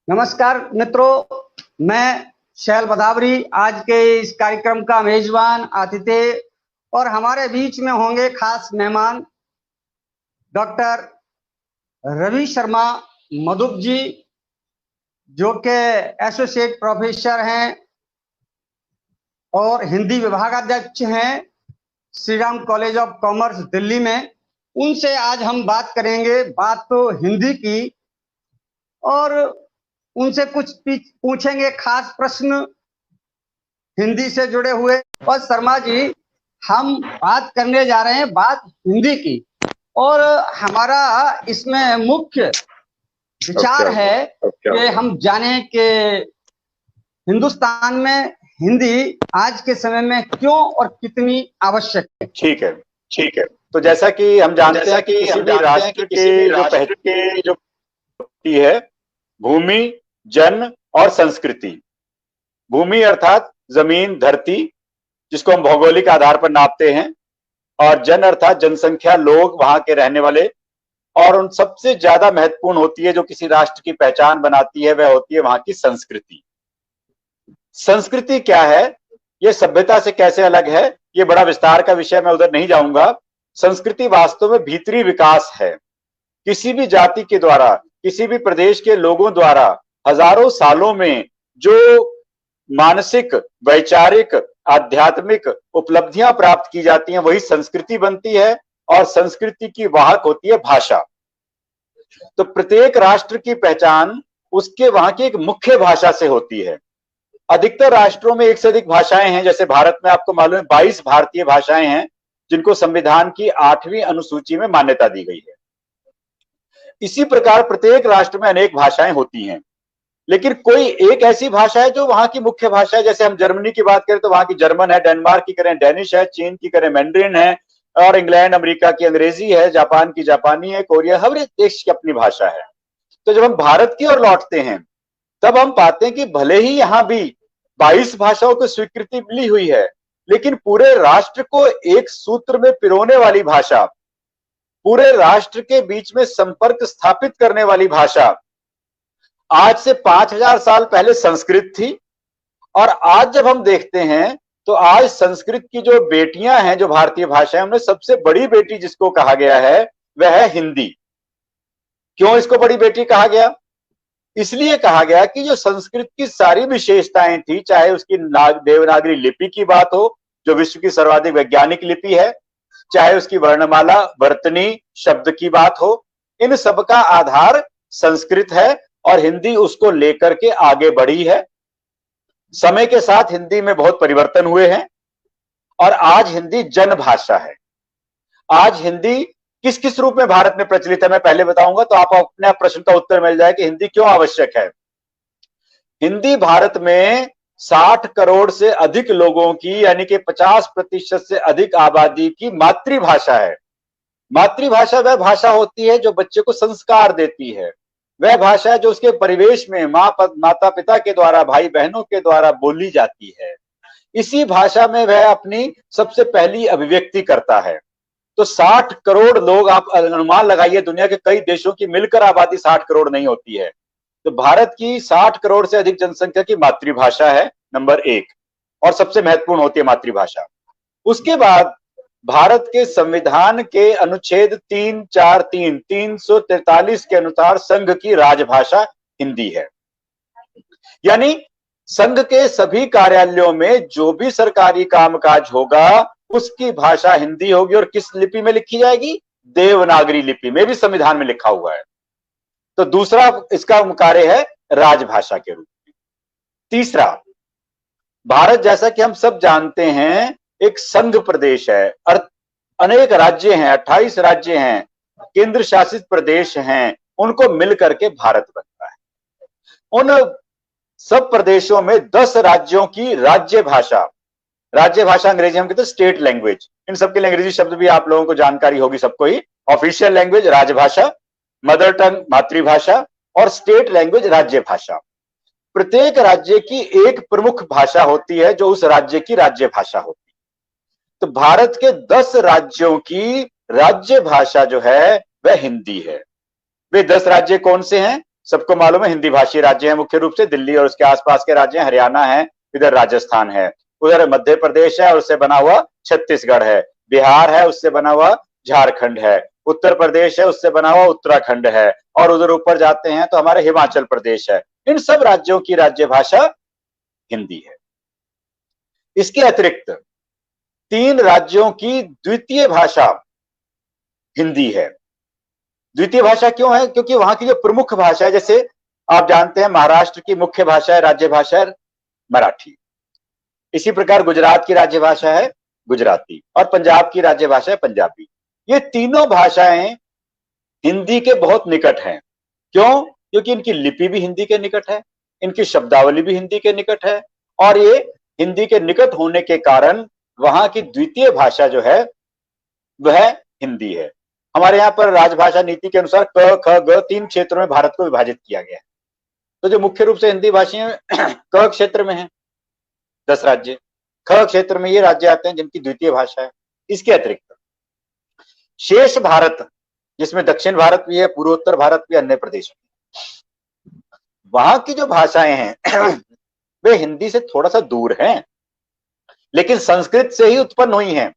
नमस्कार मित्रों, मैं शैल बदावरी आज के इस कार्यक्रम का मेजबान आतिथ्य और हमारे बीच में होंगे खास मेहमान डॉक्टर रवि शर्मा मधुप जी, जो कि एसोसिएट प्रोफेसर हैं और हिंदी विभागाध्यक्ष हैं Shri Ram college of commerce Delhi में। उनसे आज हम बात करेंगे, बात तो हिंदी की, और उनसे कुछ पूछेंगे खास प्रश्न हिंदी से जुड़े हुए। और शर्मा जी, हम बात करने जा रहे हैं बात हिंदी की, और हमारा इसमें मुख्य विचार है कि हम जाने कि हिंदुस्तान में हिंदी आज के समय में क्यों और कितनी आवश्यक है। ठीक है, ठीक है। तो जैसा कि हम जानते हैं कि किसी भी राष्ट्र के जो पहली जो है भूमि, जन और संस्कृति। भूमि अर्थात जमीन, धरती, जिसको हम भौगोलिक आधार पर नापते हैं, और जन अर्थात जनसंख्या, लोग, वहां के रहने वाले। और उन सबसे ज्यादा महत्वपूर्ण होती है, जो किसी राष्ट्र की पहचान बनाती है, वह होती है वहां की संस्कृति। संस्कृति क्या है, ये सभ्यता से कैसे अलग है, ये बड़ा विस्तार का विषय, मैं उधर नहीं जाऊंगा। संस्कृति वास्तव में भीतरी विकास है। किसी भी जाति के द्वारा, किसी भी प्रदेश के लोगों द्वारा हजारों सालों में जो मानसिक, वैचारिक, आध्यात्मिक उपलब्धियां प्राप्त की जाती हैं, वही संस्कृति बनती है। और संस्कृति की वाहक होती है भाषा। तो प्रत्येक राष्ट्र की पहचान उसके वहां की एक मुख्य भाषा से होती है। अधिकतर राष्ट्रों में एक से अधिक भाषाएं हैं। जैसे भारत में आपको मालूम है 22 भारतीय भाषाएं हैं, जिनको संविधान की 8वीं अनुसूची में मान्यता दी गई है। इसी प्रकार प्रत्येक राष्ट्र में अनेक भाषाएं होती हैं, लेकिन कोई एक ऐसी भाषा है जो वहां की मुख्य भाषा है। जैसे हम जर्मनी की बात करें तो वहां की जर्मन है, डेनमार्क की करें डेनिश है, चीन की करें मैंड्रिन है, और इंग्लैंड अमेरिका की अंग्रेजी है, जापान की जापानी है, कोरिया, हर एक देश की अपनी भाषा है। तो जब हम भारत की ओर लौटते हैं तब हम पाते हैं कि भले ही यहां भी 22 भाषाओं को स्वीकृति मिली हुई है, लेकिन पूरे राष्ट्र को एक सूत्र में पिरोने वाली भाषा, पूरे राष्ट्र के बीच में संपर्क स्थापित करने वाली भाषा आज से 5000 साल पहले संस्कृत थी। और आज जब हम देखते हैं तो आज संस्कृत की जो बेटियां हैं, जो भारतीय भाषा है, उनमें सबसे बड़ी बेटी जिसको कहा गया है वह है हिंदी। क्यों इसको बड़ी बेटी कहा गया? इसलिए कहा गया कि जो संस्कृत की सारी विशेषताएं थी, चाहे उसकी देवनागरी लिपि की बात हो, जो विश्व की सर्वाधिक वैज्ञानिक लिपि है, चाहे उसकी वर्णमाला, वर्तनी शब्द की बात हो, इन सब का आधार संस्कृत है। और हिंदी उसको लेकर के आगे बढ़ी है। समय के साथ हिंदी में बहुत परिवर्तन हुए हैं, और आज हिंदी जन भाषा है। आज हिंदी किस किस रूप में भारत में प्रचलित है, मैं पहले बताऊंगा, तो आप अपने प्रश्न का उत्तर मिल जाए कि हिंदी क्यों आवश्यक है। हिंदी भारत में 60 करोड़ से अधिक लोगों की, यानी कि 50% से अधिक आबादी की मातृभाषा है। मातृभाषा वह भाषा होती है जो बच्चे को संस्कार देती है। वह भाषा है जो उसके परिवेश में माता पिता के द्वारा, भाई बहनों के द्वारा बोली जाती है। इसी भाषा में वह अपनी सबसे पहली अभिव्यक्ति करता है। तो 60 करोड़ लोग, आप अनुमान लगाइए, दुनिया के कई देशों की मिलकर आबादी 60 करोड़ नहीं होती है। तो भारत की 60 करोड़ से अधिक जनसंख्या की मातृभाषा है नंबर 1, और सबसे महत्वपूर्ण होती है मातृभाषा। उसके बाद भारत के संविधान के अनुच्छेद 343 के अनुसार संघ की राजभाषा हिंदी है। यानी संघ के सभी कार्यालयों में जो भी सरकारी कामकाज होगा उसकी भाषा हिंदी होगी। और किस लिपि में लिखी जाएगी? देवनागरी लिपि में, भी संविधान में लिखा हुआ है। तो दूसरा इसका कार्य है राजभाषा के रूप में। तीसरा, भारत जैसा कि हम सब जानते हैं एक संघ प्रदेश है, अनेक राज्य हैं, 28 राज्य हैं, केंद्र शासित प्रदेश हैं, उनको मिलकर के भारत बनता है। उन सब प्रदेशों में 10 राज्यों की राज्य भाषा अंग्रेजी हम कहते हैं स्टेट लैंग्वेज। इन सबके लिए अंग्रेजी शब्द भी आप लोगों को जानकारी होगी, सबको ही। ऑफिशियल लैंग्वेज राजभाषा, मदर टंग मातृभाषा, और स्टेट लैंग्वेज राज्य भाषा। प्रत्येक राज्य की एक प्रमुख भाषा होती है जो उस राज्य की राज्य भाषा होती है। तो भारत के 10 राज्यों की राज्य भाषा जो है वह हिंदी है। वे 10 राज्य कौन से हैं? सबको मालूम है हिंदी भाषी राज्य है मुख्य रूप से, दिल्ली और उसके आसपास के राज्य हैं, हरियाणा है, इधर राजस्थान है, उधर मध्य प्रदेश है और उससे बना हुआ छत्तीसगढ़ है, बिहार है उससे बना हुआ झारखंड है, उत्तर प्रदेश है उससे बना हुआ उत्तराखंड है, और उधर ऊपर जाते हैं तो हमारे हिमाचल प्रदेश है। इन सब राज्यों की राज्य भाषा हिंदी है। इसके अतिरिक्त 3 राज्यों की द्वितीय भाषा हिंदी है। द्वितीय भाषा क्यों है? क्योंकि वहां की जो प्रमुख भाषा है, जैसे आप जानते हैं महाराष्ट्र की मुख्य भाषा है, राज्य भाषा है मराठी, इसी प्रकार गुजरात की राज्य भाषा है गुजराती और पंजाब की राज्य भाषा है पंजाबी। ये तीनों भाषाएं हिंदी के बहुत निकट हैं। क्यों? क्योंकि इनकी लिपि भी हिंदी के निकट है, इनकी शब्दावली भी हिंदी के निकट है, और ये हिंदी के निकट होने के कारण वहां की द्वितीय भाषा जो है वह हिंदी है। हमारे यहाँ पर राजभाषा नीति के अनुसार क ख ग 3 क्षेत्रों में भारत को विभाजित किया गया है। तो जो मुख्य रूप से हिंदी भाषी हैं क क्षेत्र में है 10 राज्य, ख क्षेत्र में ये राज्य आते हैं जिनकी द्वितीय भाषा है। इसके अतिरिक्त शेष भारत, जिसमें दक्षिण भारत भी है, पूर्वोत्तर भारत भी, अन्य प्रदेश भी, वहां की जो भाषाएं हैं वे हिंदी से थोड़ा सा दूर हैं, लेकिन संस्कृत से ही उत्पन्न हुई हैं।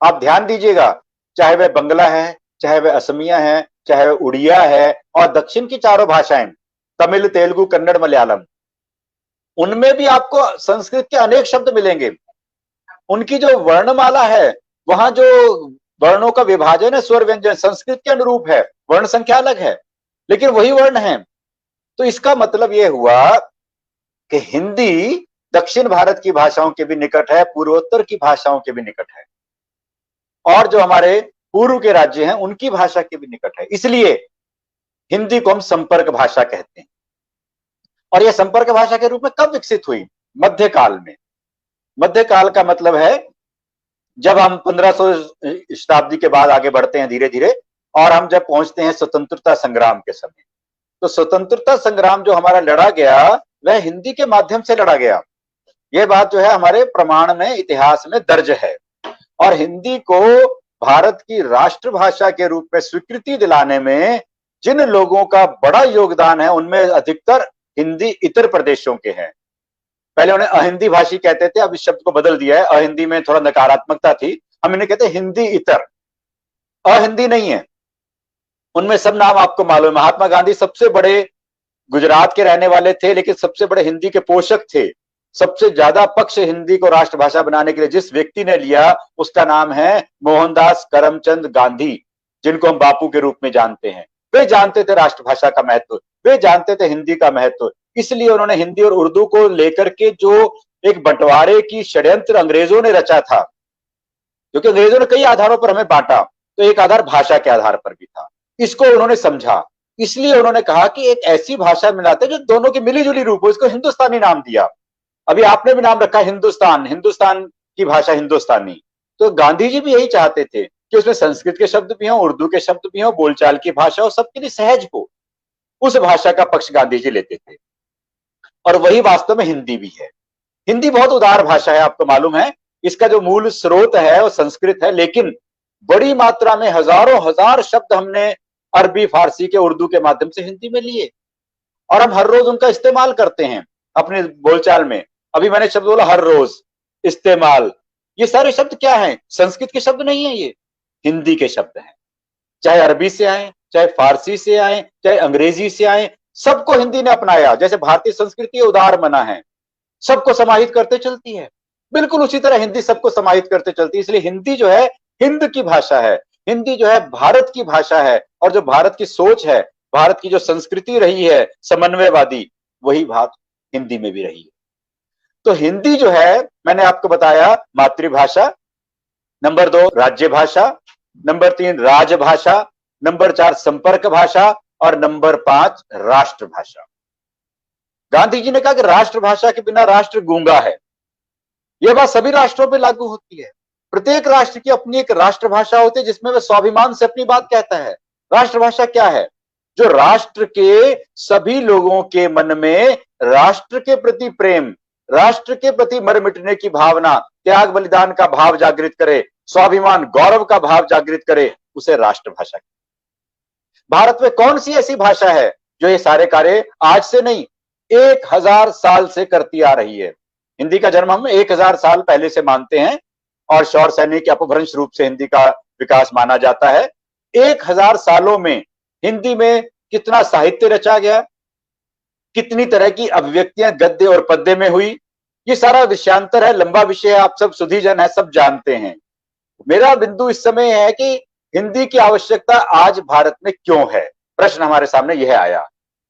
आप ध्यान दीजिएगा, चाहे वह बंगला है, चाहे वह असमिया है, चाहे वह उड़िया है, और दक्षिण की 4 भाषाएं तमिल, तेलुगु, कन्नड़, मलयालम, उनमें भी आपको संस्कृत के अनेक शब्द मिलेंगे। उनकी जो वर्णमाला है, वहां जो वर्णों का विभाजन है, स्वर व्यंजन संस्कृत के अनुरूप है, वर्ण संख्या अलग है लेकिन वही वर्ण है। तो इसका मतलब यह हुआ कि हिंदी दक्षिण भारत की भाषाओं के भी निकट है, पूर्वोत्तर की भाषाओं के भी निकट है, और जो हमारे पूर्व के राज्य हैं उनकी भाषा के भी निकट है। इसलिए हिंदी को हम संपर्क भाषा कहते हैं। और यह संपर्क भाषा के रूप में कब विकसित हुई? मध्यकाल में। मध्यकाल का मतलब है जब हम 1500 शताब्दी के बाद आगे बढ़ते हैं धीरे धीरे, और हम जब पहुंचते हैं स्वतंत्रता संग्राम के समय, तो स्वतंत्रता संग्राम जो हमारा लड़ा गया वह हिंदी के माध्यम से लड़ा गया। यह बात जो है हमारे प्रमाण में, इतिहास में दर्ज है। और हिंदी को भारत की राष्ट्रभाषा के रूप में स्वीकृति दिलाने में जिन लोगों का बड़ा योगदान है उनमें अधिकतर हिंदी इतर प्रदेशों के हैं। पहले उन्हें अहिंदी भाषी कहते थे, अब इस शब्द को बदल दिया है, अहिंदी में थोड़ा नकारात्मकता थी, हम इन्हें कहते हैं हिंदी इतर, अहिंदी नहीं है। उनमें सब नाम आपको मालूम है। महात्मा गांधी सबसे बड़े गुजरात के रहने वाले थे, लेकिन सबसे बड़े हिंदी के पोषक थे। सबसे ज्यादा पक्ष हिंदी को राष्ट्रभाषा बनाने के लिए जिस व्यक्ति ने लिया उसका नाम है मोहनदास करमचंद गांधी, जिनको हम बापू के रूप में जानते हैं। वे जानते थे राष्ट्रभाषा का महत्व, वे जानते थे हिंदी का महत्व, इसलिए उन्होंने हिंदी और उर्दू को लेकर के जो एक बंटवारे की षड्यंत्र अंग्रेजों ने रचा था, क्योंकि अंग्रेजों ने कई आधारों पर हमें बांटा, तो एक आधार भाषा के आधार पर भी था। इसको उन्होंने समझा, इसलिए उन्होंने कहा कि एक ऐसी भाषा मिलाते जो दोनों की मिली जुली रूप हो, इसको हिंदुस्तानी नाम दिया। अभी आपने भी नाम रखा हिंदुस्तान, हिंदुस्तान की भाषा हिंदुस्तानी। तो गांधी जी भी यही चाहते थे कि उसमें संस्कृत के शब्द भी हों, उर्दू के शब्द भी हों, बोलचाल की भाषा हो, सबके लिए सहज हो। उस भाषा का पक्ष गांधी जी लेते थे, और वही वास्तव में हिंदी भी है। हिंदी बहुत उदार भाषा है, आपको मालूम है। इसका जो मूल स्रोत है वो संस्कृत है, लेकिन बड़ी मात्रा में हजारों हजार शब्द हमने अरबी, फारसी के, उर्दू के माध्यम से हिंदी में लिए, और हम हर रोज उनका इस्तेमाल करते हैं अपने बोलचाल में। अभी मैंने शब्द बोला हर रोज इस्तेमाल, ये सारे शब्द क्या हैं? संस्कृत के शब्द नहीं है, ये हिंदी के शब्द हैं। चाहे अरबी से आए, चाहे फारसी से आए, चाहे अंग्रेजी से आए, सबको हिंदी ने अपनाया। जैसे भारतीय संस्कृति उदार मना है, सबको समाहित करते चलती है, बिल्कुल उसी तरह हिंदी सबको समाहित करते चलती है। इसलिए हिंदी जो है हिंद की भाषा है, हिंदी जो है भारत की भाषा है, और जो भारत की सोच है, भारत की जो संस्कृति रही है समन्वयवादी, वही बात हिंदी में भी रही है। तो हिंदी जो है, मैंने आपको बताया मातृभाषा, नंबर 2 राज्य भाषा, नंबर 3 राजभाषा, नंबर 4 संपर्क भाषा, और नंबर 5 राष्ट्रभाषा। गांधी जी ने कहा कि राष्ट्रभाषा के बिना राष्ट्र गूंगा है। यह बात सभी राष्ट्रों पर लागू होती है। प्रत्येक राष्ट्र की अपनी एक राष्ट्रभाषा होती है जिसमें वह स्वाभिमान से अपनी बात कहता है। राष्ट्रभाषा क्या है? जो राष्ट्र के सभी लोगों के मन में राष्ट्र के प्रति प्रेम, राष्ट्र के प्रति मर मिटने की भावना, त्याग बलिदान का भाव जागृत करे, स्वाभिमान गौरव का भाव जागृत करे, उसे राष्ट्रभाषा। भारत में कौन सी ऐसी भाषा है जो ये सारे कार्य आज से नहीं 1000 साल से करती आ रही है। हिंदी का जन्म हम 1000 साल पहले से मानते हैं और शौर सैनिक के अपभ्रंश रूप से हिंदी का विकास माना जाता है। 1000 सालों में हिंदी में कितना साहित्य रचा गया, कितनी तरह की अभिव्यक्तियां गद्य और पद्य में हुई, ये सारा विषयांतर है, लंबा विषय है, आप सब सुधीजन है, सब जानते हैं। मेरा बिंदु इस समय है कि हिंदी की आवश्यकता आज भारत में क्यों है, प्रश्न हमारे सामने यह आया।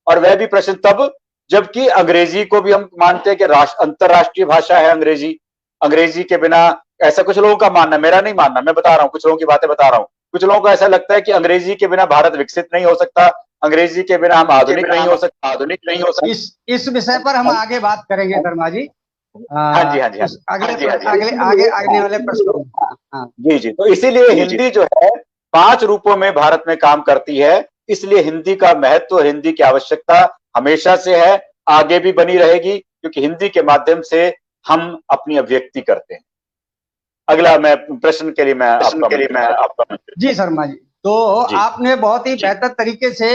और वह भी प्रश्न तब जबकि अंग्रेजी को भी हम मानते हैं कि अंतरराष्ट्रीय भाषा है अंग्रेजी। अंग्रेजी के बिना, ऐसा कुछ लोगों का मानना, मेरा नहीं मानना, मैं बता रहा हूं, कुछ लोगों की बातें बता रहा हूं। कुछ लोगों को ऐसा लगता है कि अंग्रेजी के बिना भारत विकसित नहीं हो सकता, अंग्रेजी के बिना हम आधुनिक नहीं हो सकते। इस विषय पर हम आगे बात करेंगे शर्मा जी। हाँ जी, हाँ जी, आगे आने वाले प्रश्नों। जी जी, तो इसीलिए हिंदी जो है 5 रूपों में भारत में काम करती है, इसलिए हिंदी का महत्व, हिंदी की आवश्यकता हमेशा से है, आगे भी बनी रहेगी, क्योंकि हिंदी के माध्यम से हम अपनी अभिव्यक्ति करते हैं। अगला मैं प्रश्न के लिए मैं आपका जी शर्मा जी, तो जी। आपने बहुत ही बेहतर तरीके से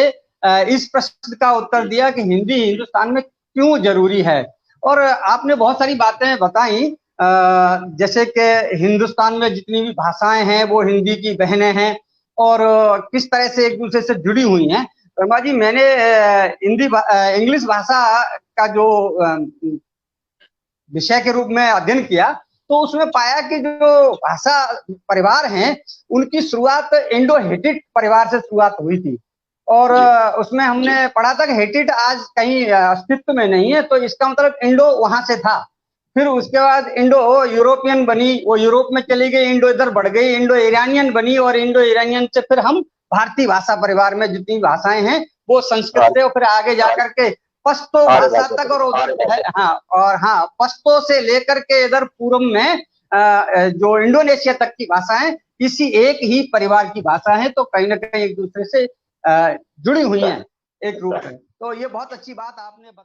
इस प्रश्न का उत्तर दिया कि हिंदी हिंदुस्तान में क्यों जरूरी है, और आपने बहुत सारी बातें बताई, जैसे कि हिंदुस्तान में जितनी भी भाषाएं हैं वो हिंदी की बहनें हैं और किस तरह से एक दूसरे से जुड़ी हुई हैं। शर्मा जी, मैंने इंग्लिश भाषा का जो विषय के रूप में अध्ययन किया, तो उसमें पाया कि जो भाषा परिवार हैं उनकी शुरुआत इंडो हिटिट परिवार से शुरुआत हुई थी, और उसमें हमने पढ़ा था कि हिटिट आज कहीं अस्तित्व में नहीं है, तो इसका मतलब इंडो वहां से था। फिर उसके बाद इंडो यूरोपियन बनी, वो यूरोप में चली गई, इंडो इधर बढ़ गई, इंडो ईरानियन बनी, और इंडो ईरानियन से फिर हम भारतीय भाषा परिवार में जितनी भाषाएं हैं वो संस्कृत से, और फिर आगे जाकर के पश्तो भाषा तक, और पश्तो से लेकर के इधर पूर्व में जो इंडोनेशिया तक की भाषा है, इसी एक ही परिवार की भाषा है, तो कहीं ना कहीं एक दूसरे से जुड़ी हुई हैं एक रूप में। तो ये बहुत अच्छी बात आपने बताई।